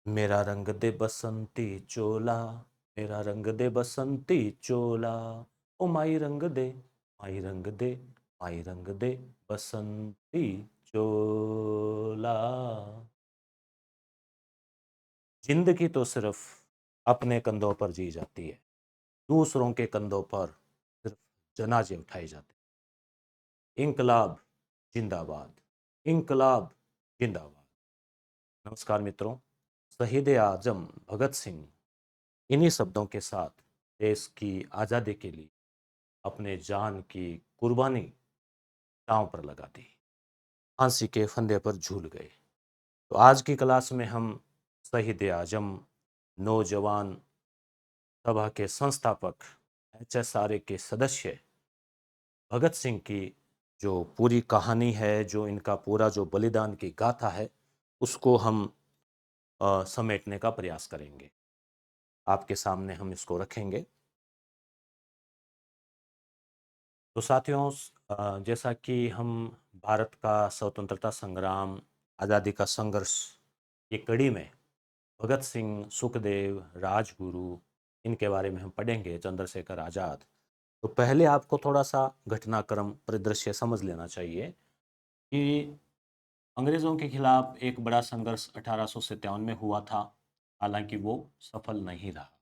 मेरा रंग दे बसंती चोला, मेरा रंग दे बसंती चोला, ओ माई रंग दे, माई रंग दे, माई रंग दे बसंती चोला। जिंदगी तो सिर्फ अपने कंधों पर जी जाती है, दूसरों के कंधों पर सिर्फ जनाजे उठाए जाते हैं। इंकलाब जिंदाबाद, इंकलाब जिंदाबाद। नमस्कार मित्रों, शहीद आजम भगत सिंह इन्हीं शब्दों के साथ देश की आज़ादी के लिए अपने जान की कुर्बानी दांव पर लगा दी, फांसी के फंदे पर झूल गए। तो आज की क्लास में हम शहीद आजम, नौजवान सभा के संस्थापक, HSRA के सदस्य भगत सिंह की जो पूरी कहानी है, जो इनका पूरा जो बलिदान की गाथा है, उसको हम समेटने का प्रयास करेंगे। आपके सामने हम इसको रखेंगे। तो साथियों, जैसा कि हम भारत का स्वतंत्रता संग्राम, आज़ादी का संघर्ष, ये कड़ी में भगत सिंह, सुखदेव, राजगुरु, इनके बारे में हम पढ़ेंगे, चंद्रशेखर आज़ाद। तो पहले आपको थोड़ा सा घटनाक्रम परिदृश्य समझ लेना चाहिए कि अंग्रेज़ों के खिलाफ एक बड़ा संघर्ष 1857 में हुआ था, हालांकि वो सफल नहीं रहा।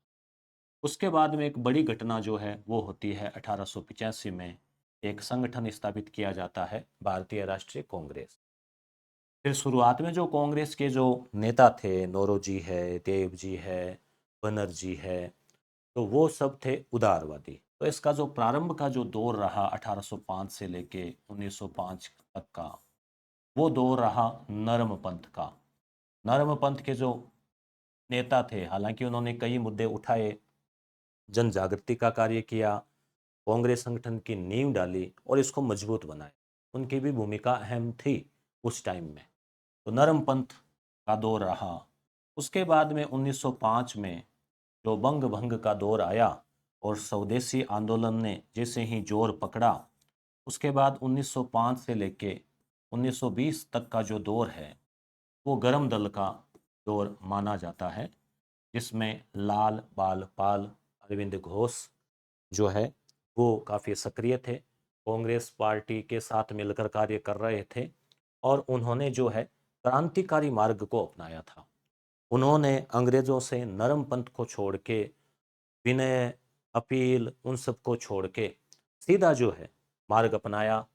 उसके बाद में एक बड़ी घटना जो है वो होती है 1885 में, एक संगठन स्थापित किया जाता है, भारतीय राष्ट्रीय कांग्रेस। फिर शुरुआत में जो कांग्रेस के जो नेता थे, नौरोजी है, देव जी है, बनर्जी है, तो वो सब थे उदारवादी। तो इसका जो प्रारंभ का जो दौर रहा 1805 से लेके 1905 तक का, वो दौर रहा नरम पंथ का। नरम पंथ के जो नेता थे, हालांकि उन्होंने कई मुद्दे उठाए, जन जागृति का कार्य किया, कांग्रेस संगठन की नींव डाली और इसको मजबूत बनाया। उनकी भी भूमिका अहम थी उस टाइम में। तो नरम पंथ का दौर रहा। उसके बाद में 1905 में जो बंग भंग का दौर आया और स्वदेशी आंदोलन ने जैसे ही जोर पकड़ा, उसके बाद 1905 से लेके 1920 तक का जो दौर है वो गरम दल का दौर माना जाता है, जिसमें लाल बाल पाल, अरविंद घोष जो है वो काफ़ी सक्रिय थे, कांग्रेस पार्टी के साथ मिलकर कार्य कर रहे थे और उन्होंने जो है क्रांतिकारी मार्ग को अपनाया था। उन्होंने अंग्रेजों से नरम पंथ को छोड़ के, विनय, अपील, उन सब को छोड़ के सीधा जो है मार्ग अपनाया।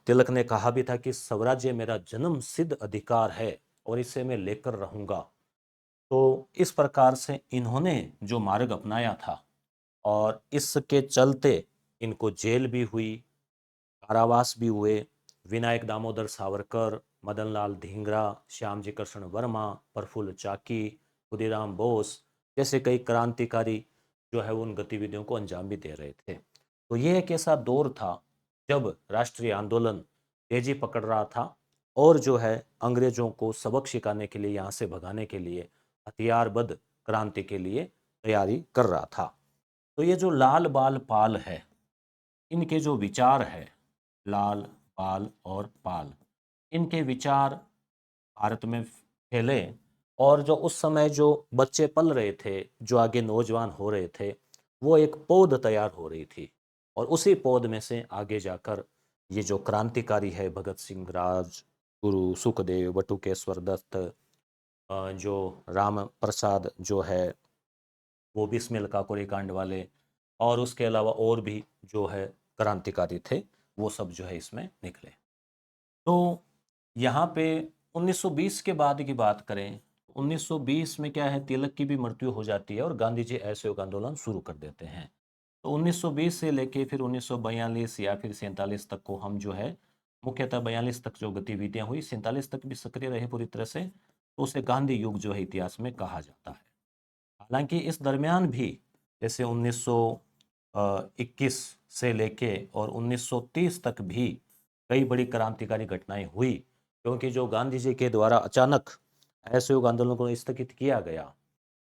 तिलक ने कहा भी था कि स्वराज्य मेरा जन्म सिद्ध अधिकार है और इसे मैं लेकर रहूंगा। तो इस प्रकार से इन्होंने जो मार्ग अपनाया था और इसके चलते इनको जेल भी हुई, कारावास भी हुए। विनायक दामोदर सावरकर, मदन लाल धिंगरा, श्यामजी कृष्ण वर्मा, प्रफुल्ल चाकी, खुदीराम बोस जैसे कई क्रांतिकारी जो है उन गतिविधियों को अंजाम भी दे रहे थे। तो ये एक ऐसा दौर था जब राष्ट्रीय आंदोलन तेजी पकड़ रहा था और जो है अंग्रेजों को सबक सिखाने के लिए, यहाँ से भगाने के लिए, हथियारबद्ध क्रांति के लिए तैयारी कर रहा था। तो ये जो लाल बाल पाल है, इनके जो विचार है, लाल बाल और पाल, इनके विचार भारत में फैले और जो उस समय जो बच्चे पल रहे थे, जो आगे नौजवान हो रहे थे, वो एक पौध तैयार हो रही थी और उसी पौध में से आगे जाकर ये जो क्रांतिकारी है, भगत सिंह, राजगुरु, सुखदेव, बटुकेश्वर दत्त, जो राम प्रसाद जो है वो भी इसमें लकाकोरी कांड वाले, और उसके अलावा और भी जो है क्रांतिकारी थे, वो सब जो है इसमें निकले। तो यहाँ पे 1920 के बाद की बात करें, 1920 में क्या है, तिलक की भी मृत्यु हो जाती है और गांधी जी असहयोग आंदोलन शुरू कर देते हैं। तो 1920 से लेके फिर 1942 या फिर 47 तक को हम जो है, मुख्यतः 42 तक जो गतिविधियां हुई, 47 तक भी सक्रिय रहे पूरी तरह से, तो उसे गांधी युग जो है इतिहास में कहा जाता है। हालांकि इस दरमियान भी जैसे 1921 से लेके और 1930 तक भी कई बड़ी क्रांतिकारी घटनाएं हुई, क्योंकि जो गांधी जी के द्वारा अचानक असहयोग आंदोलन को स्थगित किया गया,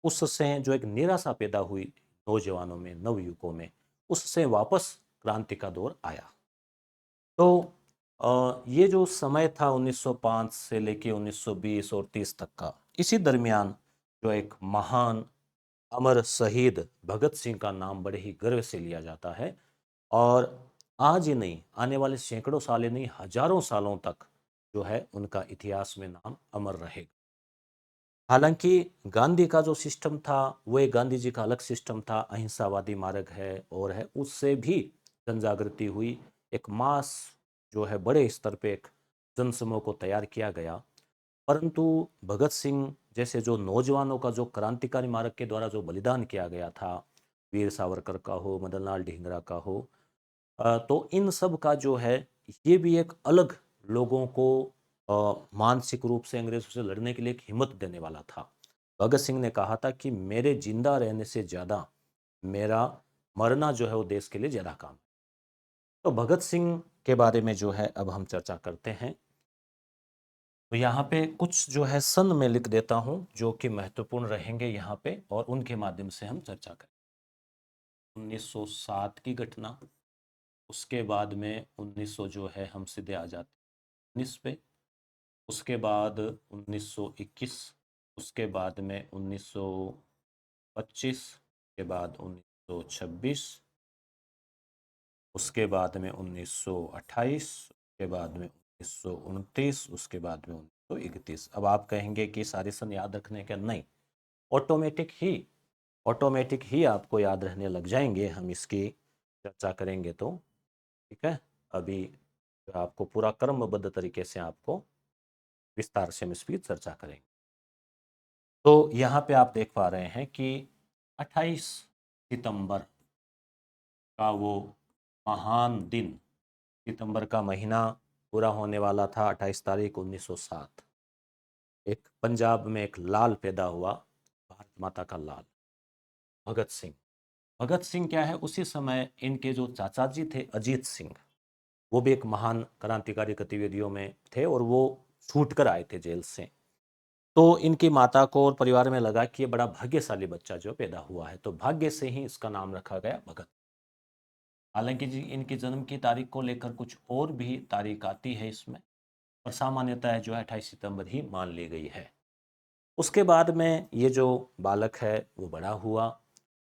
उससे जो एक निराशा पैदा हुई नौजवानों में, नवयुवकों में, उससे वापस क्रांति का दौर आया। तो ये जो समय था 1905 से लेके 1920 और 30 तक का, इसी दरमियान जो एक महान अमर शहीद भगत सिंह का नाम बड़े ही गर्व से लिया जाता है, और आज ही नहीं, आने वाले सैकड़ों साल ही नहीं, हजारों सालों तक जो है उनका इतिहास में नाम अमर रहेगा। हालांकि गांधी का जो सिस्टम था वो एक गांधी जी का अलग सिस्टम था, अहिंसावादी मार्ग है और है, उससे भी जन जागृति हुई, एक मास जो है बड़े स्तर पे एक जनसमूह को तैयार किया गया। परंतु भगत सिंह जैसे जो नौजवानों का जो क्रांतिकारी मार्ग के द्वारा जो बलिदान किया गया था, वीर सावरकर का हो, मदन लाल ढींगरा का हो, तो इन सब का जो है ये भी एक अलग लोगों को मानसिक रूप से अंग्रेजों से लड़ने के लिए एक हिम्मत देने वाला था। भगत सिंह ने कहा था कि मेरे जिंदा रहने से ज़्यादा मेरा मरना जो है वो देश के लिए ज़्यादा काम है। तो भगत सिंह के बारे में जो है अब हम चर्चा करते हैं। तो यहाँ पे कुछ जो है सन में लिख देता हूँ जो कि महत्वपूर्ण रहेंगे यहाँ पे, और उनके माध्यम से हम चर्चा करें। 1907 की घटना, उसके बाद में 1900 जो है हम सीधे आ जाते हैं 19 पे, उसके बाद 1921, उसके बाद में 1925 के बाद 1926, उसके बाद में 1928, उसके बाद में 1929, उसके बाद में 1931। अब आप कहेंगे कि सारे सन याद रखने का, नहीं, ऑटोमेटिक ही ऑटोमेटिक ही आपको याद रहने लग जाएंगे, हम इसकी चर्चा करेंगे तो। ठीक है, अभी आपको पूरा क्रमबद्ध तरीके से आपको विस्तार से हम इसकी चर्चा करेंगे। तो यहाँ पे आप देख पा रहे हैं कि 28 सितंबर का वो महान दिन, सितंबर का महीना पूरा होने वाला था, 28 तारीख 1907। एक पंजाब में एक लाल पैदा हुआ, भारत माता का लाल, भगत सिंह। भगत सिंह क्या है, उसी समय इनके जो चाचा जी थे अजीत सिंह, वो भी एक महान क्रांतिकारी गतिविधियों में थे और वो छूट कर आए थे जेल से। तो इनकी माता को और परिवार में लगा कि ये बड़ा भाग्यशाली बच्चा जो पैदा हुआ है, तो भाग्य से ही इसका नाम रखा गया भगत। हालांकि जी इनके जन्म की तारीख को लेकर कुछ और भी तारीख आती है इसमें, और सामान्यतः जो है 28 सितंबर ही मान ली गई है। उसके बाद में ये जो बालक है वो बड़ा हुआ,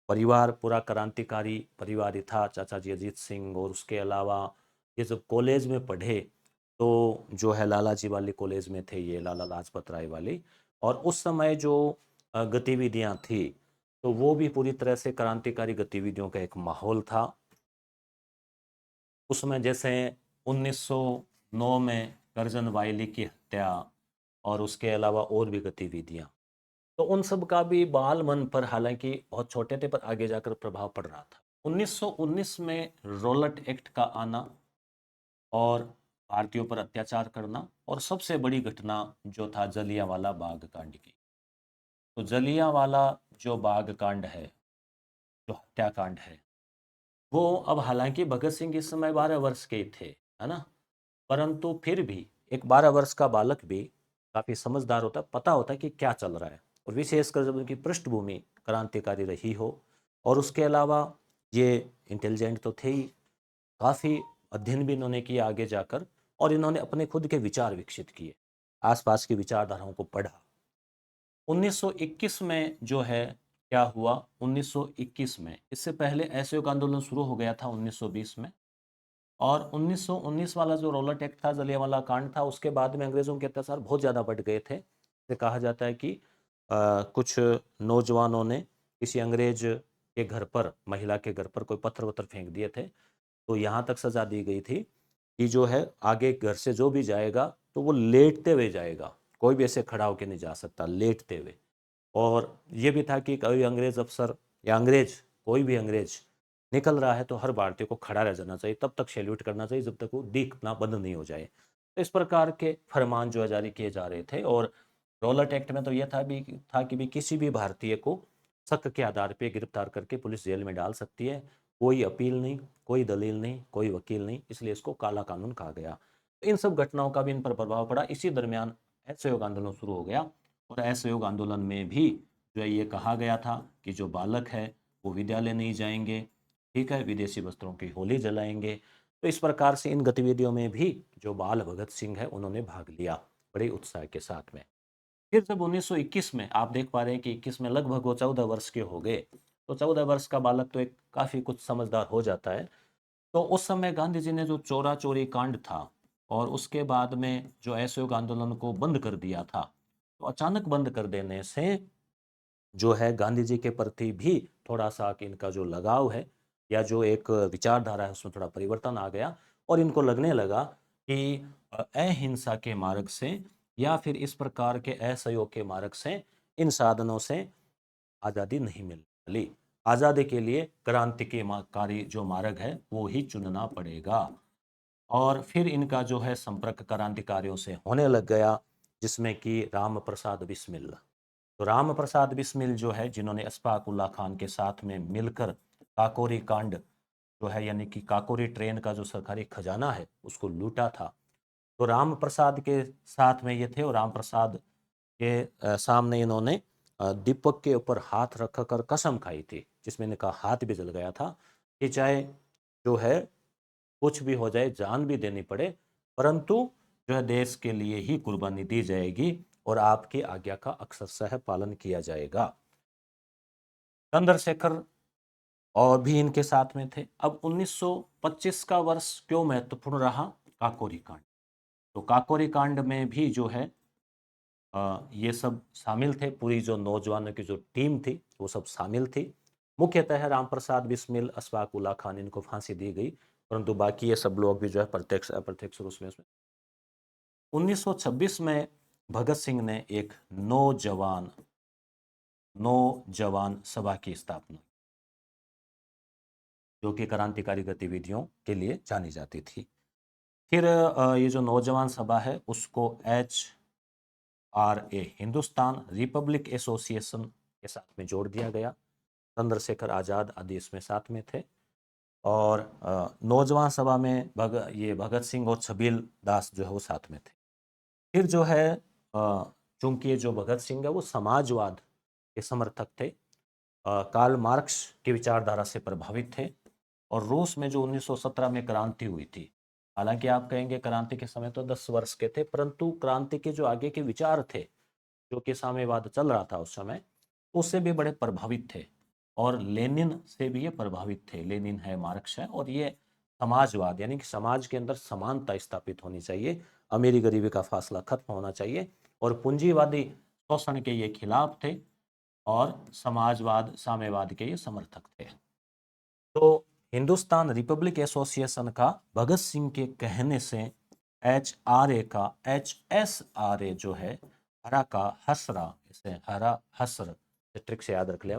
परिवार पूरा क्रांतिकारी परिवार ही था, चाचा जी अजीत सिंह, और उसके अलावा ये जब कॉलेज में पढ़े तो जो है लाला जी वाली कॉलेज में थे, ये लाला लाजपत राय वाली, और उस समय जो गतिविधियां थी तो वो भी पूरी तरह से क्रांतिकारी गतिविधियों का एक माहौल था। उसमें जैसे 1909 में करजन वायली की हत्या, और उसके अलावा और भी गतिविधियां, तो उन सब का भी बाल मन पर, हालांकि बहुत छोटे थे, पर आगे जाकर प्रभाव पड़ रहा था। 1919 में रॉलेट एक्ट का आना और भारतीयों पर अत्याचार करना, और सबसे बड़ी घटना जो था जलियांवाला बाग कांड की। तो जलियांवाला जो बाग कांड है, जो हत्याकांड है, वो अब हालांकि भगत सिंह इस समय 12 वर्ष के थे, है ना, परंतु फिर भी एक 12 वर्ष का बालक भी काफी समझदार होता, पता होता कि क्या चल रहा है, और विशेषकर जब उनकी पृष्ठभूमि क्रांतिकारी रही हो। और उसके अलावा ये इंटेलिजेंट तो थे ही, काफी अध्ययन भी इन्होंने किया आगे जाकर, और इन्होंने अपने खुद के विचार विकसित किए, आसपास की विचारधाराओं को पढ़ा। 1921 में जो है क्या हुआ, 1921 में, इससे पहले असहयोग आंदोलन शुरू हो गया था 1920 में, और 1919 वाला जो रॉलेट एक्ट था, जलियांवाला कांड था, उसके बाद में अंग्रेजों के अत्याचार बहुत ज़्यादा बढ़ गए थे। से कहा जाता है कि कुछ नौजवानों ने किसी अंग्रेज के घर पर, महिला के घर पर कोई पत्थर वत्थर फेंक दिए थे, तो यहाँ तक सजा दी गई थी कि जो है आगे घर से जो भी जाएगा तो वो लेटते हुए जाएगा, कोई भी ऐसे खड़ा होकर नहीं जा सकता, लेटते हुए। और ये भी था कि कोई अंग्रेज अफसर या अंग्रेज, कोई भी अंग्रेज निकल रहा है तो हर भारतीय को खड़ा रह जाना चाहिए, तब तक सैल्यूट करना चाहिए जब तक वो दिखना बंद नहीं हो जाए। तो इस प्रकार के फरमान जो है जारी किए जा रहे थे। और रॉलेट एक्ट में तो यह था कि भी किसी भी भारतीय को शक के आधार पर गिरफ्तार करके पुलिस जेल में डाल सकती है, कोई अपील नहीं, कोई दलील नहीं, कोई वकील नहीं, इसलिए इसको काला कानून कहा गया। तो इन सब घटनाओं का भी इन पर प्रभाव पड़ा। इसी दरमियान असहयोग आंदोलन शुरू हो गया, और असहयोग आंदोलन में भी जो है ये कहा गया था कि जो बालक है वो विद्यालय नहीं जाएंगे, ठीक है, विदेशी वस्त्रों की होली जलाएंगे। तो इस प्रकार से इन गतिविधियों में भी जो बाल भगत सिंह है उन्होंने भाग लिया बड़े उत्साह के साथ में। फिर जब 1921 में आप देख पा रहे हैं कि 21 में लगभग वो 14 वर्ष के हो गए, तो 14 वर्ष का बालक तो एक काफ़ी कुछ समझदार हो जाता है। तो उस समय गांधी जी ने जो चोरा चोरी कांड था और उसके बाद में जो असहयोग आंदोलन को बंद कर दिया था, तो अचानक बंद कर देने से जो है गांधी जी के प्रति भी थोड़ा सा कि इनका जो लगाव है या जो एक विचारधारा है उसमें थोड़ा परिवर्तन आ गया और इनको लगने लगा कि अहिंसा के मार्ग से या फिर इस प्रकार के असहयोग के मार्ग से इन साधनों से आज़ादी नहीं मिलने वाली। आज़ादी के लिए क्रांति के कारी जो मार्ग है वो ही चुनना पड़ेगा। और फिर इनका जो है संपर्क क्रांतिकारियों से होने लग गया, जिसमें कि राम प्रसाद बिस्मिल। तो राम प्रसाद बिस्मिल जो है जिन्होंने अशफाक उल्लाह खान के साथ में मिलकर काकोरी कांड जो है यानी कि काकोरी ट्रेन का जो सरकारी खजाना है उसको लूटा था। तो राम प्रसाद के साथ में ये थे और राम प्रसाद के सामने इन्होंने दीपक के ऊपर हाथ रख कर कसम खाई थी, जिसमें इनका हाथ भी जल गया था कि चाहे जो है कुछ भी हो जाए, जान भी देनी पड़े, परंतु जो है देश के लिए ही कुर्बानी दी जाएगी और आपकी आज्ञा का अक्षरशः पालन किया जाएगा। चंद्रशेखर और भी इनके साथ में थे। अब 1925 का वर्ष क्यों महत्वपूर्ण रहा? काकोरी कांड। तो काकोरी कांड में भी जो है ये सब शामिल थे, पूरी जो नौजवानों की जो टीम थी वो सब शामिल थी। मुख्यतः रामप्रसाद बिस्मिल, अशफाक उल्लाह खान इनको फांसी दी गई, परंतु बाकी ये सब लोग भी जो है प्रत्यक्ष अप्रत्यक्ष रूप में उसमें 1926 में भगत सिंह ने एक नौजवान नौजवान सभा की स्थापना, जो कि क्रांतिकारी गतिविधियों के लिए जानी जाती थी। फिर ये जो नौजवान सभा है उसको HRA, हिंदुस्तान रिपब्लिक एसोसिएशन के साथ में जोड़ दिया गया। चंद्रशेखर आज़ाद आदि इसमें साथ में थे और नौजवान सभा में ये भगत सिंह और छबील दास जो है वो साथ में थे। फिर जो है चूंकि ये जो भगत सिंह है वो समाजवाद के समर्थक थे, कार्ल मार्क्स की विचारधारा से प्रभावित थे और रूस में जो 1917 में क्रांति हुई थी, हालांकि आप कहेंगे क्रांति के समय तो 10 वर्ष के थे, परंतु क्रांति के जो आगे के विचार थे, जो कि साम्यवाद चल रहा था उस समय, उससे भी बड़े प्रभावित थे और लेनिन से भी ये प्रभावित थे। लेनिन है, मार्क्स है और ये समाजवाद यानी कि समाज के अंदर समानता स्थापित होनी चाहिए, अमीरी गरीबी का फासला खत्म होना चाहिए और पूंजीवादी शोषण के ये खिलाफ थे और समाजवाद साम्यवाद के ये समर्थक थे। तो हिंदुस्तान रिपब्लिक एसोसिएशन का भगत सिंह के कहने से HRA का HSRA जो है हरा का हसरा, इसे हरा हसर ट्रिक से याद रख ले,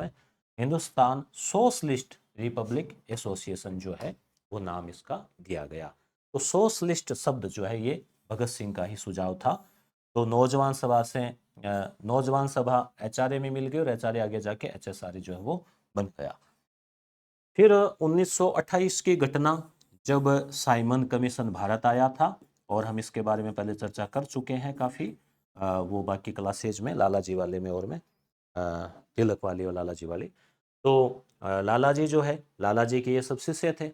हिंदुस्तान सोशलिस्ट रिपब्लिक एसोसिएशन जो है वो नाम इसका दिया गया। तो सोशलिस्ट शब्द जो है ये भगत सिंह का ही सुझाव था। तो नौजवान सभा से नौजवान सभा HRA में मिल गई और HRA आगे जाके HSRA जो है वो बन गया। फिर 1928 की घटना, जब साइमन कमीशन भारत आया था और हम इसके बारे में पहले चर्चा कर चुके हैं काफ़ी, वो बाकी क्लासेज में लाला जी वाले में और में तिलक वाली और लाला जी वाली। तो लाला जी जो है, लाला जी के ये सब शिष्य थे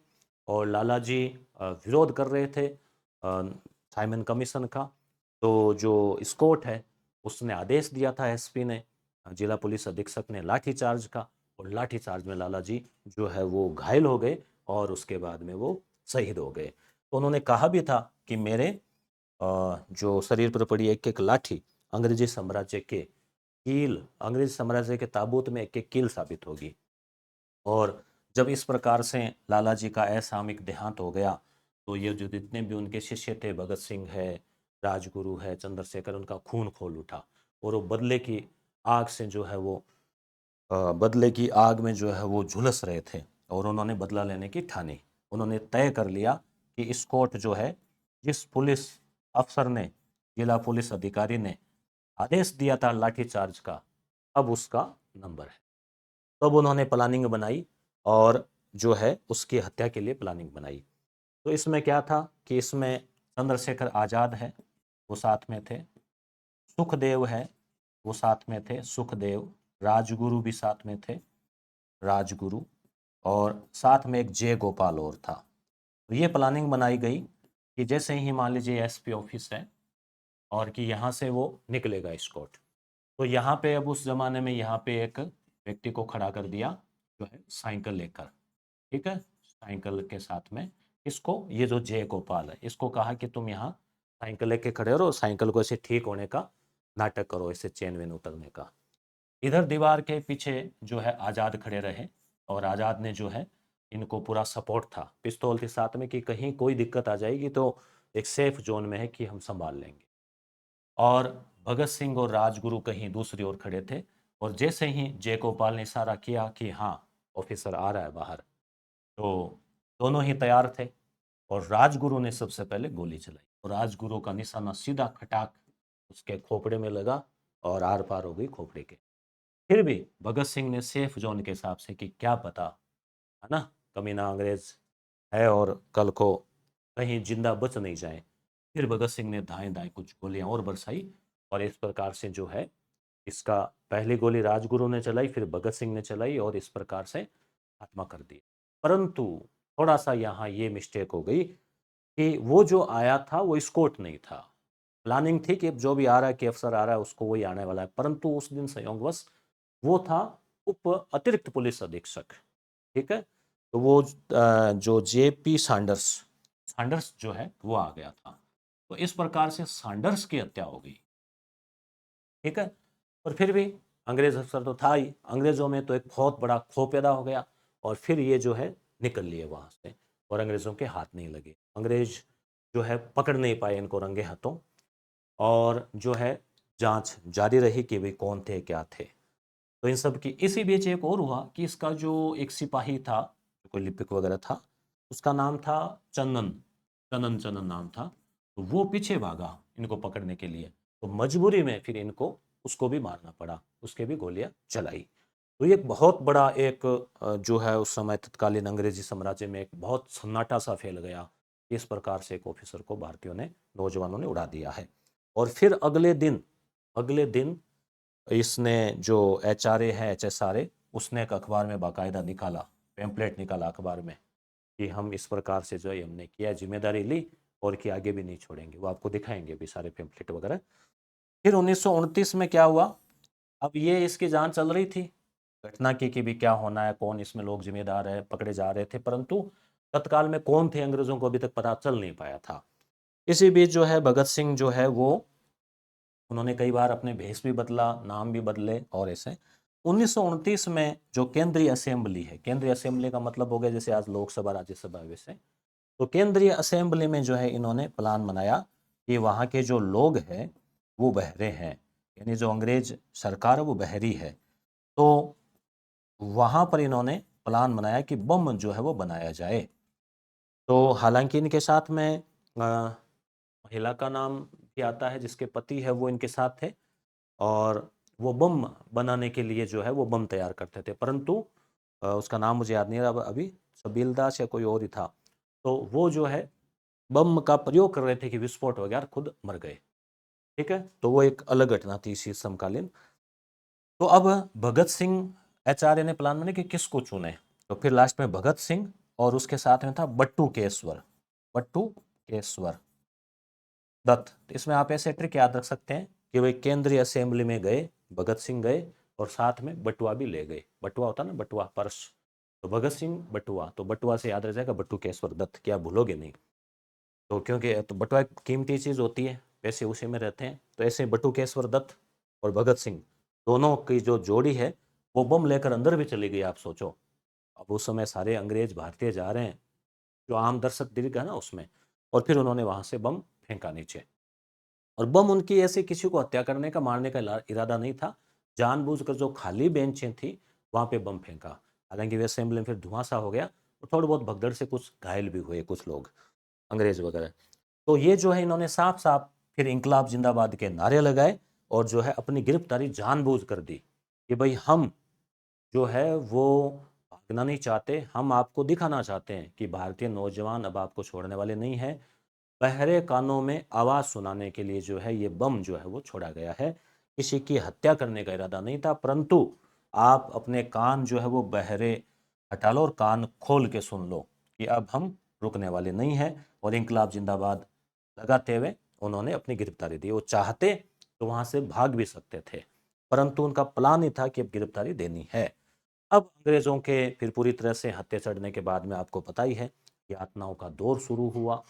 और लाला जी विरोध कर रहे थे साइमन कमीशन का। तो जो स्कॉट है उसने आदेश दिया था, एसपी ने, जिला पुलिस अधीक्षक ने, लाठीचार्ज का, और लाठीचार्ज में लाला जी जो है वो घायल हो गए और उसके बाद में वो शहीद हो गए। तो उन्होंने कहा भी था कि मेरे जो शरीर पर पड़ी एक एक लाठी अंग्रेजी साम्राज्य के कील, अंग्रेजी साम्राज्य के ताबूत में एक एक कील साबित होगी। और जब इस प्रकार से लाला जी का असामयिक देहांत हो गया तो ये जो जितने भी उनके शिष्य थे, भगत सिंह है, राजगुरु है, चंद्रशेखर, उनका खून खोल उठा और वो बदले की आग से जो है वो बदले की आग में जो है वो झुलस रहे थे और उन्होंने बदला लेने की ठानी। उन्होंने तय कर लिया कि स्कॉट जो है, जिस पुलिस अफसर ने, जिला पुलिस अधिकारी ने आदेश दिया था लाठीचार्ज का, अब उसका नंबर है। तब उन्होंने प्लानिंग बनाई और जो है उसकी हत्या के लिए प्लानिंग बनाई। तो इसमें क्या था कि इसमें चंद्रशेखर आज़ाद है, वो साथ में थे, सुखदेव है, वो साथ में थे, सुखदेव, राजगुरु भी साथ में थे, राजगुरु, और साथ में एक जय गोपाल और था। तो ये प्लानिंग बनाई गई कि जैसे ही मान लीजिए एसपी ऑफिस है और कि यहाँ से वो निकलेगा स्कॉट, तो यहाँ पे अब उस जमाने में यहाँ पे एक व्यक्ति को खड़ा कर दिया जो है साइकिल लेकर, ठीक है, साइकिल के साथ में इसको, ये जो जय गोपाल है इसको कहा कि तुम यहाँ साइकिल लेके खड़े रहो, साइकिल को ऐसे ठीक होने का नाटक करो, ऐसे चेन वेन उतरने का। इधर दीवार के पीछे जो है आज़ाद खड़े रहे, और आज़ाद ने जो है इनको पूरा सपोर्ट था पिस्तौल के साथ में कि कहीं कोई दिक्कत आ जाएगी तो एक सेफ जोन में है कि हम संभाल लेंगे। और भगत सिंह और राजगुरु कहीं दूसरी ओर खड़े थे, और जैसे ही जयगोपाल ने इशारा किया कि हाँ ऑफिसर आ रहा है बाहर, तो दोनों ही तैयार थे, और राजगुरु ने सबसे पहले गोली चलाई, और राजगुरु का निशाना सीधा खटाक उसके खोपड़े में लगा और आर पार हो गई खोपड़े के। फिर भी भगत सिंह ने सेफ जोन के हिसाब से कि क्या पता, है ना, कमीना अंग्रेज है और कल को कहीं जिंदा बच नहीं जाए, फिर भगत सिंह ने दाएं दाएं कुछ गोलियां और बरसाई, और इस प्रकार से जो है इसका पहली गोली राजगुरु ने चलाई, फिर भगत सिंह ने चलाई, और इस प्रकार से खात्मा कर दिया। परंतु थोड़ा सा यहाँ ये मिस्टेक हो गई कि वो जो आया था वो स्कॉट नहीं था। प्लानिंग थी कि जो भी आ रहा है, कि अफसर आ रहा है उसको वही आने वाला है, परंतु उस दिन संयोगवश वो था उप अतिरिक्त पुलिस अधीक्षक, ठीक है। तो वो जो जेपी सांडर्स सांडर्स जो है वो आ गया था, तो इस प्रकार से सांडर्स की हत्या हो गई, ठीक है। और फिर भी अंग्रेज अफसर तो था ही, अंग्रेजों में तो एक बहुत बड़ा खौफ पैदा हो गया, और फिर ये जो है निकल लिए वहां से, और अंग्रेजों के हाथ नहीं लगे, अंग्रेज जो है पकड़ नहीं पाए इनको रंगे हाथों, और जो है जांच जारी रही कि भाई कौन थे क्या थे। तो इन सब की इसी बीच एक और हुआ कि इसका जो एक सिपाही था, कोई लिपिक वगैरह था, उसका नाम था चंदन, चनन चनन नाम था, तो वो पीछे भागा इनको पकड़ने के लिए, तो मजबूरी में फिर इनको उसको भी मारना पड़ा, उसके भी गोलियां चलाई। तो ये एक बहुत बड़ा एक जो है उस समय तत्कालीन अंग्रेजी साम्राज्य में एक बहुत सन्नाटा सा फैल गया। इस प्रकार से एक ऑफिसर को भारतीयों ने, नौजवानों ने उड़ा दिया है। और फिर अगले दिन इसने जो एचआरए है, एचएसआरए, उसने एक अखबार में बाकायदा निकाला, पेम्पलेट निकाला अखबार में कि हम इस प्रकार से जो है हमने किया, जिम्मेदारी ली, और कि आगे भी नहीं छोड़ेंगे। वो आपको दिखाएंगे भी सारे पेम्पलेट वगैरह। फिर 1929 में क्या हुआ, अब ये इसकी जांच चल रही थी घटना की कि भी क्या होना है, कौन इसमें लोग जिम्मेदार है, पकड़े जा रहे थे, परंतु तत्काल में कौन थे अंग्रेजों को अभी तक पता चल नहीं पाया था। इसी बीच जो है भगत सिंह जो है वो, उन्होंने कई बार अपने भेष भी बदला, नाम भी बदले, और ऐसे 1929 में जो केंद्रीय असेंबली है, केंद्रीय असेंबली का मतलब हो गया जैसे आज लोकसभा राज्यसभा वैसे, तो केंद्रीय असेंबली में जो है इन्होंने प्लान बनाया कि वहाँ के जो लोग हैं वो बहरे हैं, यानी जो अंग्रेज सरकार है वो बहरी है, तो वहाँ पर इन्होंने प्लान बनाया कि बम जो है वो बनाया जाए। तो हालांकि इनके साथ में महिला का नाम भी आता है, जिसके पति है वो इनके साथ थे, और वो बम बनाने के लिए जो है वो बम तैयार करते थे, परंतु उसका नाम मुझे याद नहीं रहा अभी, सबील दास या कोई और ही था, तो वो जो है बम का प्रयोग कर रहे थे कि विस्फोट हो गया और खुद मर गए, ठीक है। तो वो एक अलग घटना थी इसी समकालीन। तो अब भगत सिंह, एचआरए ने प्लान बनाया कि किसको चुने, तो फिर लास्ट में भगत सिंह, और उसके साथ में था बट्टू केसवर, बट्टू केसवर दत्त। तो इसमें आप ऐसे ट्रिक याद रख सकते हैं कि भाई केंद्रीय असेंबली में गए, भगत सिंह गए, और साथ में बटुआ भी ले गए, बटुआ होता ना, बटुआ पर्स, तो भगत सिंह बटुआ, तो बटुआ से याद रह जाएगा बट्टू केसवर दत्त, क्या भूलोगे नहीं। तो क्योंकि तो बटुआ एक कीमती चीज़ होती है, पैसे उसी में रहते हैं, तो ऐसे बट्टू केसवर दत्त और भगत सिंह दोनों की जो जोड़ी है वो बम लेकर अंदर भी चली गई, आप सोचो। अब उस समय सारे अंग्रेज भारतीय जा रहे हैं, जो आम दर्शक दीर्घ है ना उसमें, और फिर उन्होंने वहां से बम फेंका नीचे, और बम उनकी ऐसे किसी को हत्या करने का, मारने का इरादा नहीं था, जानबूझकर जो खाली बेंचें थी वहां पे बम फेंका। हालांकि वे असेंबली में फिर धुआंसा हो गया, और थोड़ी बहुत भगदड़ से कुछ घायल भी हुए कुछ लोग, अंग्रेज वगैरह। तो ये जो है इन्होंने साफ साफ फिर इंकलाब जिंदाबाद के नारे लगाए, और जो है अपनी गिरफ्तारी जानबूझ कर दी कि भाई हम जो है वो भागना नहीं चाहते, हम आपको दिखाना चाहते हैं कि भारतीय नौजवान अब आपको छोड़ने वाले नहीं हैं। बहरे कानों में आवाज़ सुनाने के लिए जो है ये बम जो है वो छोड़ा गया है, किसी की हत्या करने का इरादा नहीं था, परंतु आप अपने कान जो है वो बहरे हटा लो और कान खोल के सुन लो कि अब हम रुकने वाले नहीं हैं। और इंकलाब जिंदाबाद लगाते हुए उन्होंने अपनी गिरफ्तारी दी। वो चाहते तो वहां से भाग भी सकते थे, परंतु उनका प्लान ही था कि अब गिरफ्तारी देनी है। अब अंग्रेजों के फिर पूरी तरह से हत्या चढ़ने के बाद में आपको पता ही है, यातनाओं का दौर शुरू हुआ।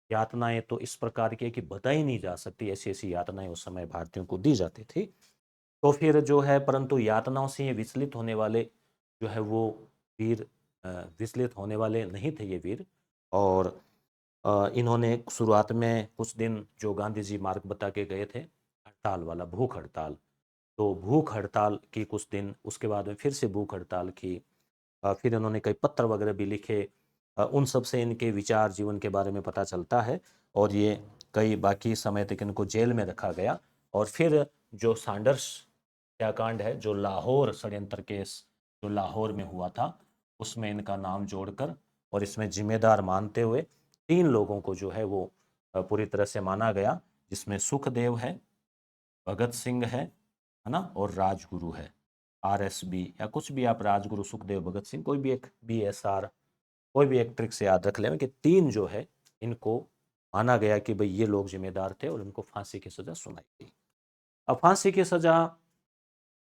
यातनाएं तो इस प्रकार की है कि बताई नहीं जा सकती, ऐसी ऐसी यातनाएं उस समय भारतीयों को दी जाती थी। तो फिर जो है, परंतु यातनाओं से ये विचलित होने वाले जो है वो वीर विचलित होने वाले नहीं थे ये वीर। और इन्होंने शुरुआत में कुछ दिन जो गांधी जी मार्ग बता के गए थे, हड़ताल वाला, भूख हड़ताल, तो भूख हड़ताल की कुछ दिन, उसके बाद में फिर से भूख हड़ताल की। फिर इन्होंने कई पत्र वगैरह भी लिखे। उन सब से इनके विचार जीवन के बारे में पता चलता है। और ये कई बाकी समय तक इनको जेल में रखा गया। और फिर जो सैंडर्स हत्याकांड है, जो लाहौर षड्यंत्र केस जो लाहौर में हुआ था, उसमें इनका नाम जोड़कर और इसमें जिम्मेदार मानते हुए 3 लोगों को जो है वो पूरी तरह से माना गया, जिसमें सुखदेव है, भगत सिंह है ना, और राजगुरु है। RSB या कुछ भी आप, राजगुरु, सुखदेव, भगत सिंह, कोई भी एक BSR, कोई भी एक ट्रिक से याद रख लें कि 3 जो है इनको माना गया कि भाई ये लोग जिम्मेदार थे और इनको फांसी की सजा सुनाई गई। अब फांसी की सजा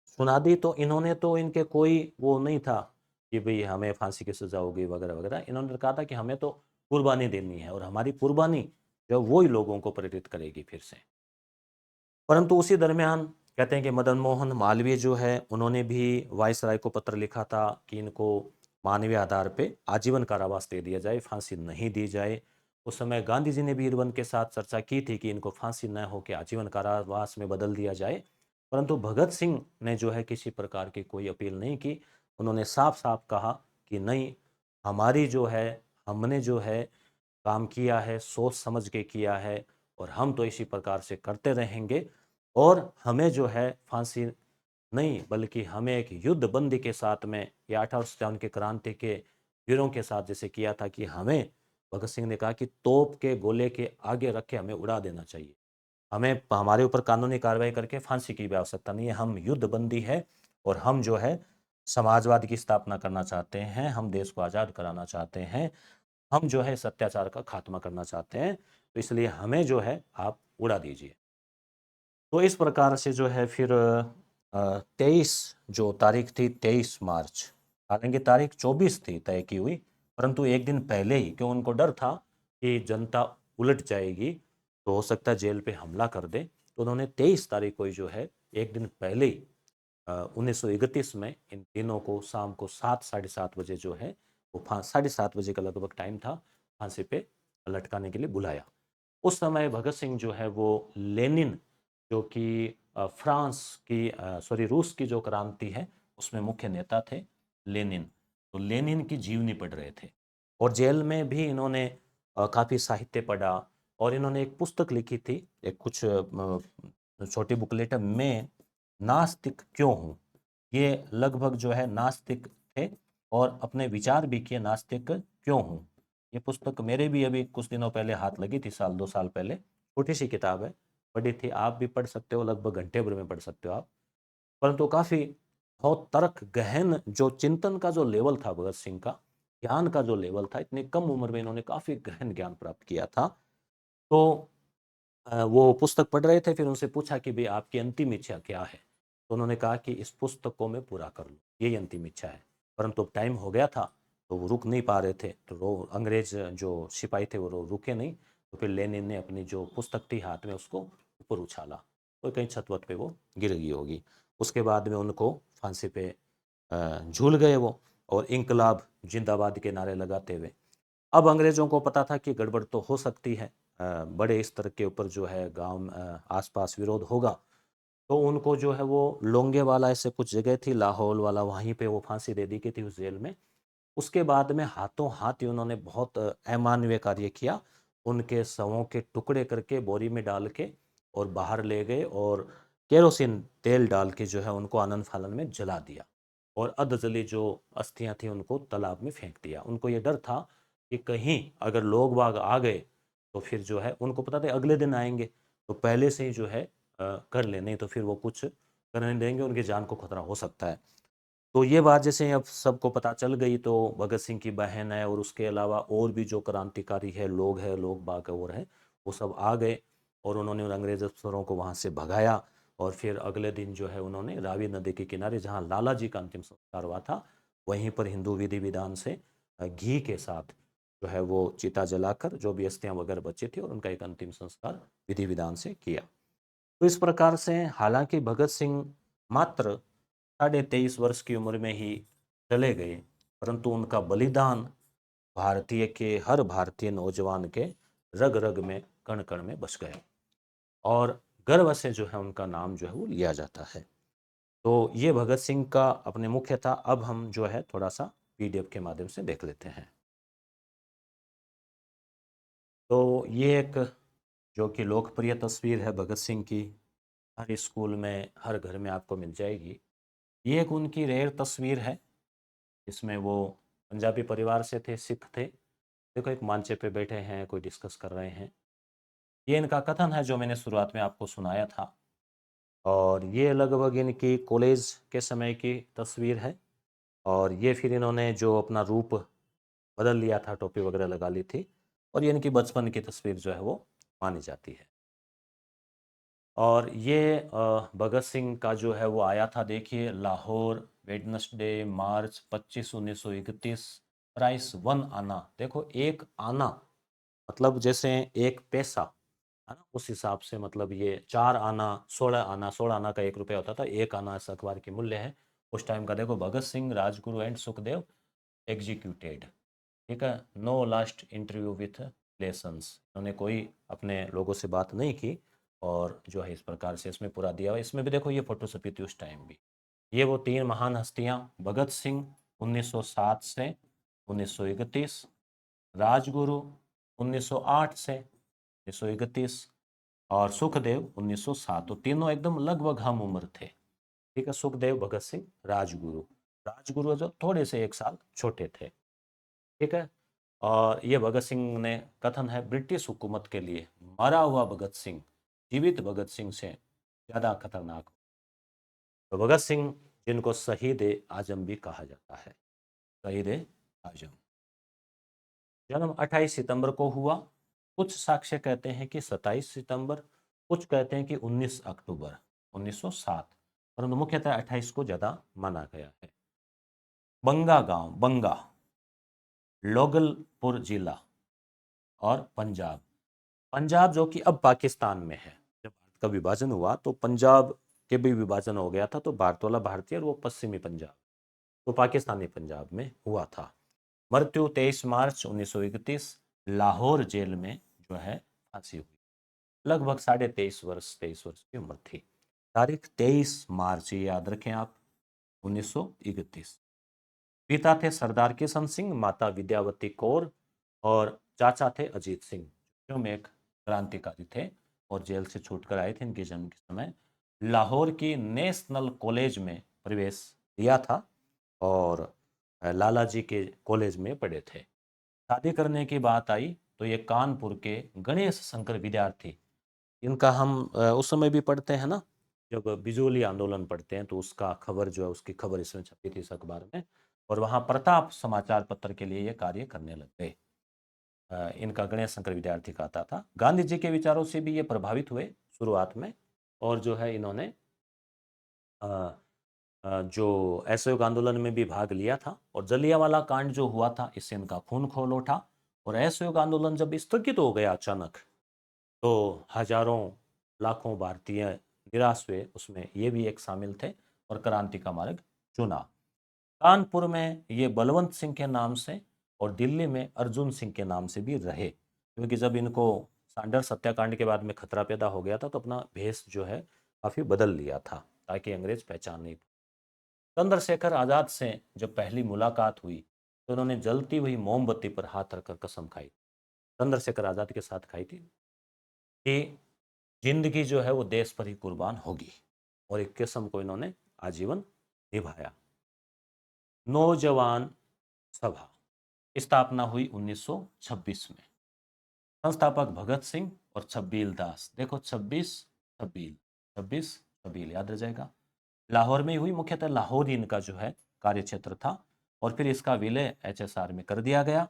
सुना दी तो इन्होंने, तो इनके कोई वो नहीं था कि भाई हमें फांसी की सजा होगी वगैरह वगैरह। इन्होंने कहा था कि हमें तो कुर्बानी देनी है और हमारी कुर्बानी जो वही लोगों को प्रेरित करेगी फिर से। परंतु उसी दरमियान कहते हैं कि मदन मोहन मालवीय जो है, उन्होंने भी वायसराय को पत्र लिखा था कि इनको मानवीय आधार पे आजीवन कारावास दे दिया जाए, फांसी नहीं दी जाए। उस समय गांधी जी ने भी इरविन के साथ चर्चा की थी कि इनको फांसी न हो के आजीवन कारावास में बदल दिया जाए। परंतु भगत सिंह ने जो है किसी प्रकार की कोई अपील नहीं की। उन्होंने साफ साफ कहा कि नहीं, हमारी जो है, हमने जो है काम किया है, सोच समझ के किया है, और हम तो इसी प्रकार से करते रहेंगे। और हमें जो है फांसी नहीं, बल्कि हमें एक युद्ध बंदी के साथ में, या 1857 के क्रांति के वीरों के साथ जैसे किया था, कि हमें, भगत सिंह ने कहा कि तोप के गोले के आगे रख के हमें उड़ा देना चाहिए। हमें हमारे ऊपर कानूनी कार्रवाई करके फांसी की भी आवश्यकता नहीं है। हम युद्ध बंदी है और हम जो है समाजवाद की स्थापना करना चाहते हैं, हम देश को आज़ाद कराना चाहते हैं, हम जो है इस अत्याचार का खात्मा करना चाहते हैं, तो इसलिए हमें जो है आप उड़ा दीजिए। तो इस प्रकार से जो है फिर 23 जो तारीख थी, 23 मार्च, हालांकि तारीख 24 थी तय की हुई, परंतु एक दिन पहले ही, क्यों, उनको डर था कि जनता उलट जाएगी तो हो सकता है जेल पे हमला कर दे, तो उन्होंने 23 तारीख को ही जो है, एक दिन पहले ही 1931 में इन तीनों को शाम को 7, 7:30 बजे जो है वो 7:30 बजे का लगभग टाइम था, फांसी पे लटकाने के लिए बुलाया। उस समय भगत सिंह जो है वो लेनिन, जो कि फ्रांस की, सॉरी, रूस की जो क्रांति है उसमें मुख्य नेता थे, लेनिन, तो लेनिन की जीवनी पढ़ रहे थे। और जेल में भी इन्होंने काफ़ी साहित्य पढ़ा। और इन्होंने एक पुस्तक लिखी थी, एक कुछ छोटी बुकलेट है, मैं नास्तिक क्यों हूँ। ये लगभग जो है नास्तिक थे और अपने विचार भी किए, नास्तिक क्यों हूँ। ये पुस्तक मेरे भी अभी कुछ दिनों पहले हाथ लगी थी, 1-2 साल पहले। छोटी सी किताब है, पढ़ी थी, आप भी पढ़ सकते हो, लगभग घंटे भर में पढ़ सकते हो आप। परंतु काफ़ी बहुत तर्क गहन जो चिंतन का जो लेवल था भगत सिंह का, ज्ञान का जो लेवल था, इतनी कम उम्र में इन्होंने काफ़ी गहन ज्ञान प्राप्त किया था। तो वो पुस्तक पढ़ रहे थे, फिर उनसे पूछा कि भाई आपकी अंतिम इच्छा क्या है। तो उन्होंने कहा कि इस पुस्तक को मैं पूरा कर लूँ, यही अंतिम इच्छा है। परंतु अब टाइम हो गया था तो वो रुक नहीं पा रहे थे, तो वो अंग्रेज जो सिपाही थे वो रुके नहीं। तो फिर लेनिन ने अपनी जो पुस्तक थी हाथ में उसको ऊपर उछाला, तो कहीं छत वत पे वो गिर गई होगी। उसके बाद में उनको फांसी पे झूल गए वो, और इंकलाब जिंदाबाद के नारे लगाते हुए। अब अंग्रेजों को पता था कि गड़बड़ तो हो सकती है, बड़े स्तर के ऊपर जो है गांव आसपास विरोध होगा। तो उनको जो है वो लोंगेवाला ऐसे कुछ जगह थी, लाहौल वाला, वहीं पे वो फांसी दे दी गई थी उस जेल में। उसके बाद में हाथों हाथ ही उन्होंने बहुत अमानवीय कार्य किया। उनके शवों के टुकड़े करके बोरी में डाल के और बाहर ले गए, और केरोसिन तेल डाल के जो है उनको आनन फानन में जला दिया, और अधजली जो अस्थियां थी उनको तालाब में फेंक दिया। उनको ये डर था कि कहीं अगर लोग बाग आ गए तो फिर जो है, उनको पता था अगले दिन आएंगे, तो पहले से ही जो है कर ले, नहीं तो फिर वो कुछ करने नहीं देंगे, उनकी जान को खतरा हो सकता है। तो ये बात जैसे अब सबको पता चल गई, तो भगत सिंह की बहन है और उसके अलावा और भी जो क्रांतिकारी है, लोग बाग और है, वो सब आ गए, और उन्होंने उन अंग्रेज अफसरों को वहाँ से भगाया। और फिर अगले दिन जो है उन्होंने रावी नदी के किनारे जहाँ लाला जी का अंतिम संस्कार हुआ था वहीं पर हिंदू विधि विधान से घी के साथ जो है वो चिता जलाकर जो भी अस्थियां वगैरह बची थी और उनका एक अंतिम संस्कार विधि विधान से किया। तो इस प्रकार से हालांकि भगत सिंह मात्र 23.5 वर्ष की उम्र में ही चले गए, परंतु उनका बलिदान भारतीय के हर भारतीय नौजवान के रग रग में कण कण में बस गया और गर्व से जो है उनका नाम जो है वो लिया जाता है। तो ये भगत सिंह का अपने मुख्य था। अब हम जो है थोड़ा सा पीडीएफ के माध्यम से देख लेते हैं। तो ये एक जो कि लोकप्रिय तस्वीर है भगत सिंह की, हर स्कूल में हर घर में आपको मिल जाएगी। ये एक उनकी रेयर तस्वीर है जिसमें वो पंजाबी परिवार से थे, सिख थे। देखो एक मंचे पे बैठे हैं, कोई डिस्कस कर रहे हैं। ये इनका कथन है जो मैंने शुरुआत में आपको सुनाया था और ये लगभग इनकी कॉलेज के समय की तस्वीर है। और ये फिर इन्होंने जो अपना रूप बदल लिया था, टोपी वगैरह लगा ली थी और ये इनकी बचपन की तस्वीर जो है वो मानी जाती है। और ये भगत सिंह का जो है वो आया था, देखिए, लाहौर, वेडनेसडे, मार्च 25 1931, प्राइस 1 आना। देखो 1 आना मतलब जैसे एक पैसा है ना, उस हिसाब से मतलब ये 4 आना, 16 आना, 16 आना का 1 रुपया होता था, 1 आना इस अखबार की मूल्य है उस टाइम का। देखो भगत सिंह, राजगुरु एंड सुखदेव एग्जीक्यूटेड, ठीक है, no last interview with lessons, उन्होंने कोई अपने लोगों से बात नहीं की और जो है इस प्रकार से इसमें पूरा दिया हुआ। इसमें भी देखो ये फोटो छपी थी उस टाइम भी। ये वो 3 महान हस्तियां, भगत सिंह 1907 से 1931, राजगुरु 1908 से 1931 और सुखदेव 1907। तो तीनों एकदम लगभग हम उम्र थे, ठीक है, सुखदेव, भगत सिंह, राजगुरु। राजगुरु जो थोड़े से 1 साल छोटे थे, ठीक है। और ये भगत सिंह ने कथन है, ब्रिटिश हुकूमत के लिए मरा हुआ भगत सिंह जीवित भगत सिंह से ज़्यादा खतरनाक। तो भगत सिंह जिनको शहीद ए आजम भी कहा जाता है, शहीद ए आजम। जन्म 28 सितंबर को हुआ। कुछ साक्ष्य कहते हैं कि 27 सितंबर, कुछ कहते हैं कि 19 अक्टूबर 1907, परंतु मुख्यतः 28 को ज़्यादा माना गया है। बंगा गांव, बंगा, लोगलपुर जिला और पंजाब। पंजाब जो कि अब पाकिस्तान में है, जब भारत का विभाजन हुआ तो पंजाब के भी विभाजन हो गया था, तो भारत वाला भारतीय और वो पश्चिमी पंजाब, तो पाकिस्तानी पंजाब में हुआ था। मृत्यु 23 मार्च 1931, लाहौर जेल में जो है फांसी हुई। लगभग 23.5 वर्ष, 23 वर्ष की उम्र थी। तारीख 23 मार्च, ये याद रखें आप, 1931। पिता थे सरदार किशन सिंह, माता विद्यावती कौर और चाचा थे अजीत सिंह, जो में एक क्रांतिकारी थे और जेल से छूटकर आए थे। इनके जन्म के समय लाहौर की नेशनल कॉलेज में प्रवेश लिया था और लाला जी के कॉलेज में पढ़े थे। शादी करने की बात आई तो ये कानपुर के गणेश शंकर विद्यार्थी, इनका हम उस समय भी पढ़ते हैं ना, जब बिजोली आंदोलन पढ़ते हैं तो उसका खबर जो है, उसकी खबर इसमें छपी थी इस अखबार में, और वहाँ प्रताप समाचार पत्र के लिए ये कार्य करने लग गए। इनका गणेश शंकर विद्यार्थी कहता था। गांधी जी के विचारों से भी ये प्रभावित हुए शुरुआत में और जो है इन्होंने अ, जो असहयोग आंदोलन में भी भाग लिया था और जलियांवाला कांड जो हुआ था इससे इनका खून खौल उठा। और असहयोग आंदोलन जब स्थगित हो गया अचानक तो हजारों लाखों भारतीय निराश हुए, उसमें ये भी एक शामिल थे और क्रांति का मार्ग चुना। कानपुर में ये बलवंत सिंह के नाम से और दिल्ली में अर्जुन सिंह के नाम से भी रहे, क्योंकि जब इनको सांडर्स हत्याकांड के बाद में खतरा पैदा हो गया था तो अपना भेष जो है काफ़ी बदल लिया था ताकि अंग्रेज पहचान नहीं। चंद्रशेखर आज़ाद से जब पहली मुलाकात हुई तो उन्होंने जलती हुई मोमबत्ती पर हाथ रखकर कसम खाई, चंद्रशेखर आज़ाद के साथ खाई थी, कि जिंदगी जो है वो देश पर ही कुर्बान होगी, और एक कसम को इन्होंने आजीवन निभाया। नौजवान सभा स्थापना हुई 1926 में। संस्थापक भगत सिंह और छब्बील दास। देखो 26 छब्बील, 26 छब्बील याद रह जाएगा। लाहौर में ही हुई, मुख्यतः लाहौर ही इनका जो है कार्य क्षेत्र था और फिर इसका विलय एचएसआर में कर दिया गया।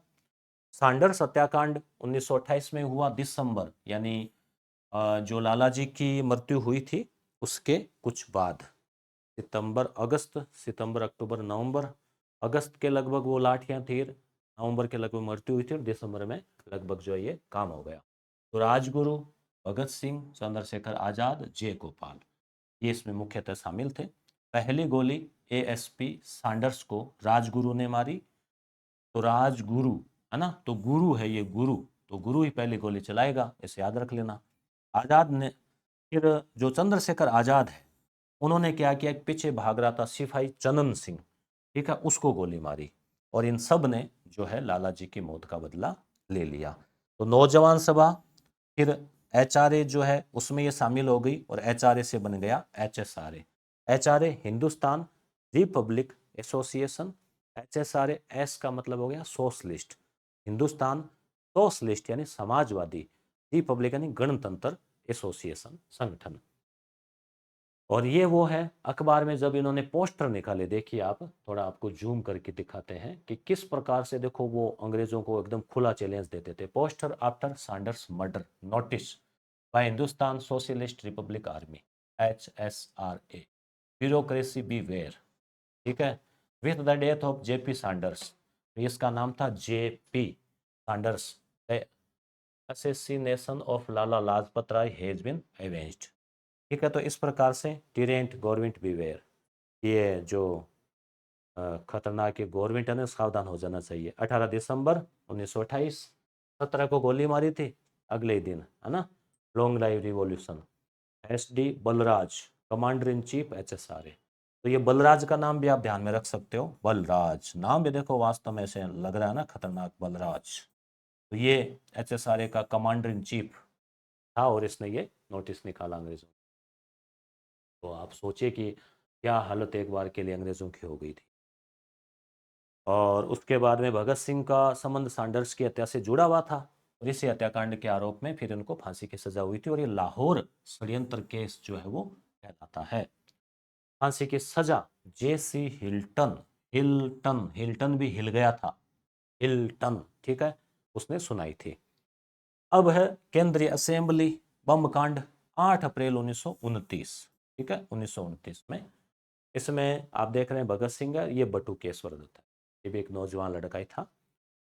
सांडर्स हत्याकांड 1928 में हुआ दिसंबर, यानी जो लाला जी की मृत्यु हुई थी उसके कुछ बाद सितंबर अगस्त, सितंबर अक्टूबर नवंबर, अगस्त के लगभग वो लाठियां थी, नवंबर के लगभग मृत्यु हुई थी और दिसंबर में लगभग जो है ये काम हो गया। तो राजगुरु, भगत सिंह, चंद्रशेखर आजाद, जे गोपाल, ये इसमें मुख्यतः शामिल थे। पहली गोली एएसपी सैंडर्स को राजगुरु ने मारी। तो राजगुरु है ना, तो गुरु है ये, गुरु, तो गुरु ही पहली गोली चलाएगा, इसे याद रख लेना। आजाद ने फिर, जो चंद्रशेखर आजाद है, उन्होंने क्या किया, एक पीछे भाग रहा था सिपाही चनन सिंह, ठीक है, उसको गोली मारी। और इन सब ने जो है लाला जी की मौत का बदला ले लिया। तो नौजवान सभा, फिर एचआरए जो है उसमें ये शामिल हो गई और एचआरए से बन गया HSRA. HRA Hindustan Republic association, HSRA, S का मतलब हो गया सोशलिस्ट, हिंदुस्तान सोशलिस्ट यानी समाजवादी, रिपब्लिक यानी गणतंत्र एसोसिएशन संगठन। और ये वो है, अखबार में जब इन्होंने पोस्टर निकाले, देखिए आप, थोड़ा आपको जूम करके दिखाते हैं कि किस प्रकार से, देखो वो अंग्रेजों को एकदम खुला चैलेंज देते थे। Poster after Saunders murder, notice by Hindustan socialist republic army, HSRA, bureaucracy beware, ठीक है, with the death of JP Saunders, इसका नाम था JP Saunders, assassination of Lala Lajpat Rai has been avenged, ठीक है। तो इस प्रकार से टिरेंट गवर्नमेंट बीवेयर, ये जो खतरनाक है गवर्नमेंट है ना, सावधान हो जाना चाहिए। 18 दिसंबर 1928, 17 को गोली मारी थी, अगले ही दिन, है ना, long live revolution. SD Balraj, commander in chief HSRA। तो ये बलराज का नाम भी आप ध्यान में रख सकते हो, बलराज नाम भी देखो वास्तव में ऐसे लग रहा है ना खतरनाक, बलराज। तो ये HSRA का कमांडर इन चीफ था और इसने ये नोटिस निकाला अंग्रेजों। तो आप सोचिए कि क्या हालत एक बार के लिए अंग्रेजों की हो गई थी। और उसके बाद में भगत सिंह का संबंध सैंडर्स की हत्या से जुड़ा हुआ था और इसी हत्याकांड के आरोप में फिर इनको फांसी की सजा हुई थी और ये लाहौर षड्यंत्र केस जो है वो कहलाता है। फांसी की सजा JC हिल्टन, हिल्टन, हिल्टन भी हिल गया था, हिल्टन, ठीक है, उसने सुनाई थी। अब है केंद्रीय असेंबली बम कांड, 8 अप्रैल 1929, ठीक है, 1929 में। इसमें आप देख रहे हैं भगत सिंह है, ये बटुकेश्वर दत्त है, ये भी एक नौजवान लड़का ही था।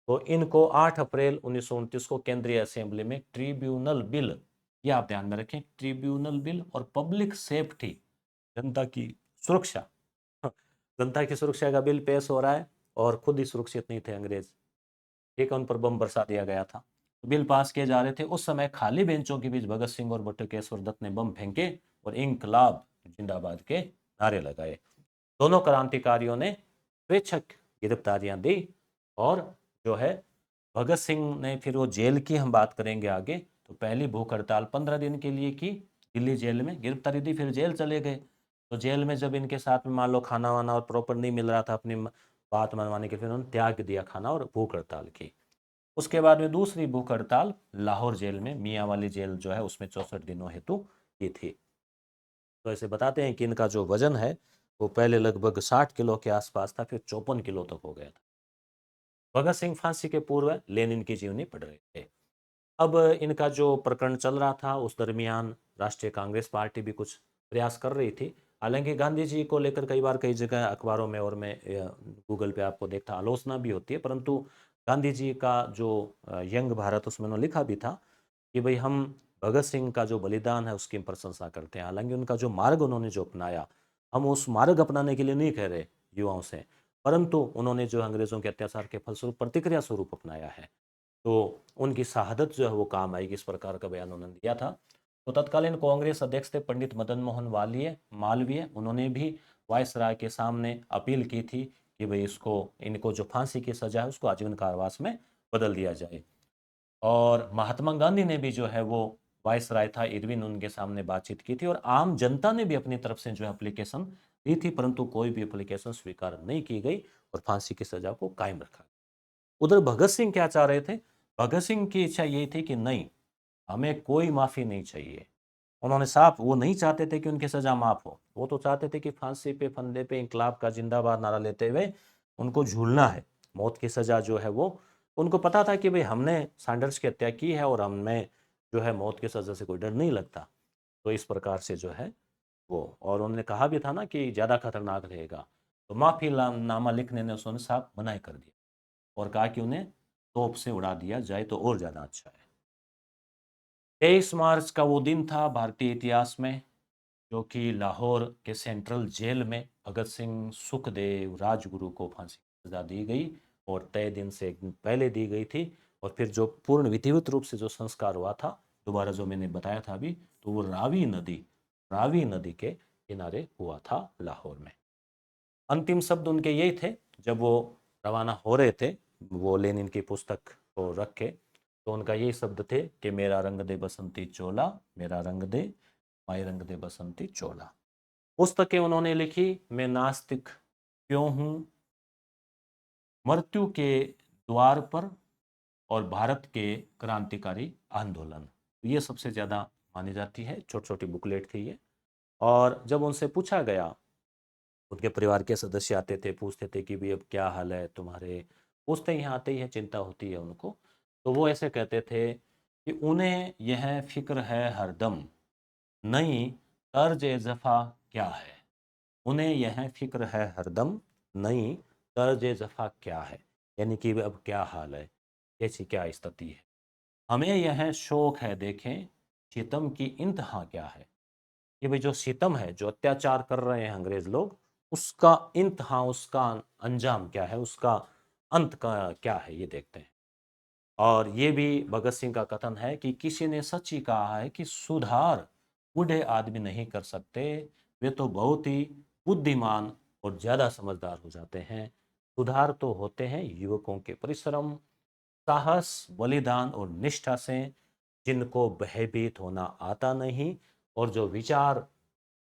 तो इनको 8 अप्रैल 1929 को केंद्रीय असेंबली में ट्रिब्यूनल बिल, ये आप ध्यान में रखें, ट्रिब्यूनल बिल और पब्लिक सेफ्टी, जनता की सुरक्षा, जनता की सुरक्षा का बिल पेश हो रहा है और खुद ही सुरक्षित नहीं थे अंग्रेज, ठीक है, उन पर बम बरसा दिया गया था। बिल पास किए जा रहे थे, उस समय खाली बेंचों के बीच भगत सिंह और बटुकेश्वर दत्त ने बम फेंके और इंकलाब जिंदाबाद के नारे लगाए। दोनों क्रांतिकारियों ने स्वेच्छक गिरफ्तारियां दी और जो है भगत सिंह ने फिर वो जेल की हम बात करेंगे आगे, तो पहली भूख हड़ताल 15 दिन के लिए की, दिल्ली जेल में गिरफ्तारी दी, फिर जेल चले गए। तो जेल में जब इनके साथ में मान लो खाना वाना और प्रॉपर नहीं मिल रहा था अपनी बात मनवाने के, फिर उन्होंने त्याग दिया खाना और भूख हड़ताल की। उसके बाद में दूसरी भूख हड़ताल लाहौर जेल में, मियाँ वाली जेल जो है उसमें 64 दिनों हेतु की थी। तो ऐसे बताते हैं कि इनका जो वजन है वो पहले लगभग 60 किलो के आसपास था, फिर 54 किलो तक हो गया था। भगत सिंह फांसी के पूर्व लेनिन की जीवनी पढ़ रहे थे। अब इनका जो प्रकरण चल रहा था उस दरमियान राष्ट्रीय कांग्रेस पार्टी भी कुछ प्रयास कर रही थी। हालांकि गांधी जी को लेकर कई बार कई जगह अखबारों में और मैं गूगल पे आपको देखता आलोचना भी होती है, परंतु गांधी जी का जो यंग भारत उसमें उन्होंने लिखा भी था कि भाई हम भगत सिंह का जो बलिदान है उसकी प्रशंसा करते हैं। हालांकि उनका जो मार्ग उन्होंने जो अपनाया, हम उस मार्ग अपनाने के लिए नहीं कह रहे युवाओं से, परंतु उन्होंने जो अंग्रेजों के अत्याचार के फलस्वरूप प्रतिक्रिया स्वरूप अपनाया है, तो उनकी शहादत जो है वो काम आएगी, इस प्रकार का बयान उन्होंने दिया था। तो तत्कालीन कांग्रेस अध्यक्ष थे पंडित मदन मोहन मालवीय, उन्होंने भी वायसराय के सामने अपील की थी कि भाई इसको, इनको जो फांसी की सजा है उसको आजीवन कारावास में बदल दिया जाए। और महात्मा गांधी ने भी जो है वो वायसराय था इरविन, उनके सामने बातचीत की थी और आम जनता ने भी अपनी तरफ से जो है एप्लीकेशन दी थी, परंतु कोई भी एप्लीकेशन स्वीकार नहीं की गई और फांसी की सजा को कायम रखा। उधर भगत सिंह क्या चाह रहे थे, भगत सिंह की इच्छा यही थी कि नहीं, हमें कोई माफी नहीं चाहिए। उन्होंने साफ, वो नहीं चाहते थे कि उनकी सजा माफ हो, वो तो चाहते थे कि फांसी पे फंदे पे इंकलाब का जिंदाबाद नारा लेते हुए उनको झूलना है, मौत की सजा जो है वो। उनको पता था कि भाई हमने सैंडर्स की हत्या की है और हमें जो है मौत की सजा से कोई डर नहीं लगता। तो इस प्रकार से जो है वो, और उन्होंने कहा भी था ना कि ज़्यादा खतरनाक रहेगा, तो माफी नामा लिखने ने उन्होंने साफ मनाही कर दिया और कहा कि उन्हें तोप से उड़ा दिया जाए तो और ज़्यादा अच्छा है। 23 मार्च का वो दिन था भारतीय इतिहास में, जो कि लाहौर के सेंट्रल जेल में भगत सिंह सुखदेव राजगुरु को फांसी की सजा दी गई, और तय दिन से एक दिन पहले दी गई थी। और फिर जो पूर्ण विधिवत रूप से जो संस्कार हुआ था, दोबारा जो मैंने बताया था अभी, तो वो रावी नदी के किनारे हुआ था लाहौर में। अंतिम शब्द उनके यही थे जब वो रवाना हो रहे थे, वो लेनिन की पुस्तक को रख के, तो उनका यही शब्द थे कि मेरा रंग दे बसंती चोला, मेरा रंग दे, माई रंग दे बसंती चोला। पुस्तकें उन्होंने लिखी, मैं नास्तिक क्यों हूँ, मृत्यु के द्वार पर, और भारत के क्रांतिकारी आंदोलन, ये सबसे ज़्यादा मानी जाती है। छोटी छोटी बुकलेट थी ये। और जब उनसे पूछा गया, उनके परिवार के सदस्य आते थे, पूछते थे कि भाई अब क्या हाल है तुम्हारे, पूछते ही आते ही है, चिंता होती है उनको, तो वो ऐसे कहते थे कि उन्हें यह फिक्र है हरदम, नई तर्ज जफ़ा क्या है। उन्हें यह फिक्र है हरदम, नई तर्ज जफ़ा क्या है, यानी कि अब क्या हाल है, कैसी क्या स्थिति है। हमें यह शौक है देखें, सितम की इंतहा क्या है। कि भाई जो सितम है, जो अत्याचार कर रहे हैं अंग्रेज लोग, उसका इंतहा, उसका अंजाम क्या है, उसका अंत का क्या है, ये देखते हैं। और ये भी भगत सिंह का कथन है कि किसी ने सच ही कहा है कि सुधार बूढ़े आदमी नहीं कर सकते, वे तो बहुत ही बुद्धिमान और ज़्यादा समझदार हो जाते हैं। सुधार तो होते हैं युवकों के परिश्रम, साहस, बलिदान और निष्ठा से, जिनको भयभीत होना आता नहीं, और जो विचार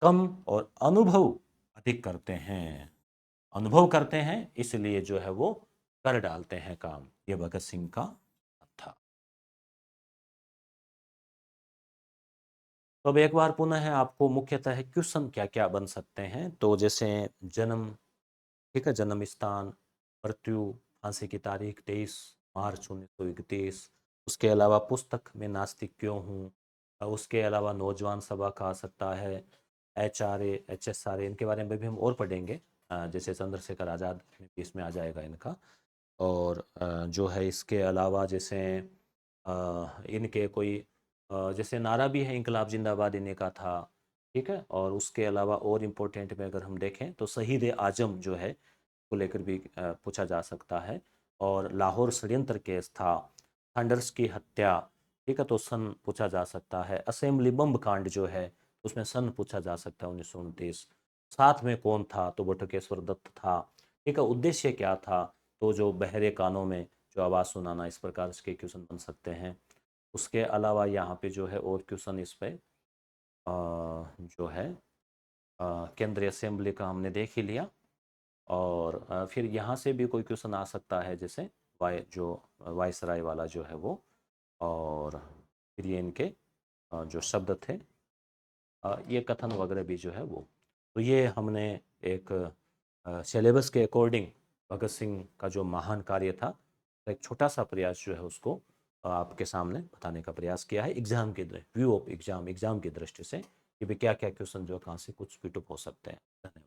कम और अनुभव अधिक करते हैं, अनुभव करते हैं, इसलिए जो है वो कर डालते हैं काम। ये भगत सिंह का था। तो अब एक बार पुनः आपको मुख्यतः क्वेश्चन क्या क्या बन सकते हैं, तो जैसे जन्म, ठीक है, जन्म स्थान, मृत्यु, फांसी की तारीख 23 मार्च 1931, उसके अलावा पुस्तक में नास्तिक क्यों हूँ, उसके अलावा नौजवान सभा का आ सकता है, HRA HSRA, इनके बारे में भी हम और पढ़ेंगे। जैसे चंद्रशेखर आज़ाद में भी इसमें आ जाएगा इनका। और जो है इसके अलावा जैसे इनके कोई जैसे नारा भी है, इनकलाब जिंदाबाद इन्हीं का था, ठीक है। और उसके अलावा और इम्पोर्टेंट में अगर हम देखें तो शहीद आजम जो है को लेकर भी पूछा जा सकता है। और लाहौर षड्यंत्र केस था, थंडर्स की हत्या, ठीक है, तो सन पूछा जा सकता है। असेंबली बम कांड जो है उसमें सन पूछा जा सकता है 1929। साथ में कौन था, तो बटुकेश्वर दत्त था, ठीक है। उद्देश्य क्या था, तो जो बहरे कानों में जो आवाज़ सुनाना, इस प्रकार के क्वेश्चन बन सकते हैं। उसके अलावा यहाँ पे जो है और क्वेश्चन इस पे जो है केंद्रीय असेंबली का हमने देख ही लिया। और फिर यहाँ से भी कोई क्वेश्चन आ सकता है, जैसे जो वायसराय वाला जो है वो। और फिर ये इनके जो शब्द थे, ये कथन वगैरह भी जो है वो। तो ये हमने एक सिलेबस के अकॉर्डिंग भगत सिंह का जो महान कार्य था, तो एक छोटा सा प्रयास जो है उसको आपके सामने बताने का प्रयास किया है, एग्जाम के व्यू ऑफ एग्जाम की दृष्टि से, कि भाई क्या क्या क्वेश्चन जो कहाँ से कुछ पिटअप हो सकते हैं। धन्यवाद।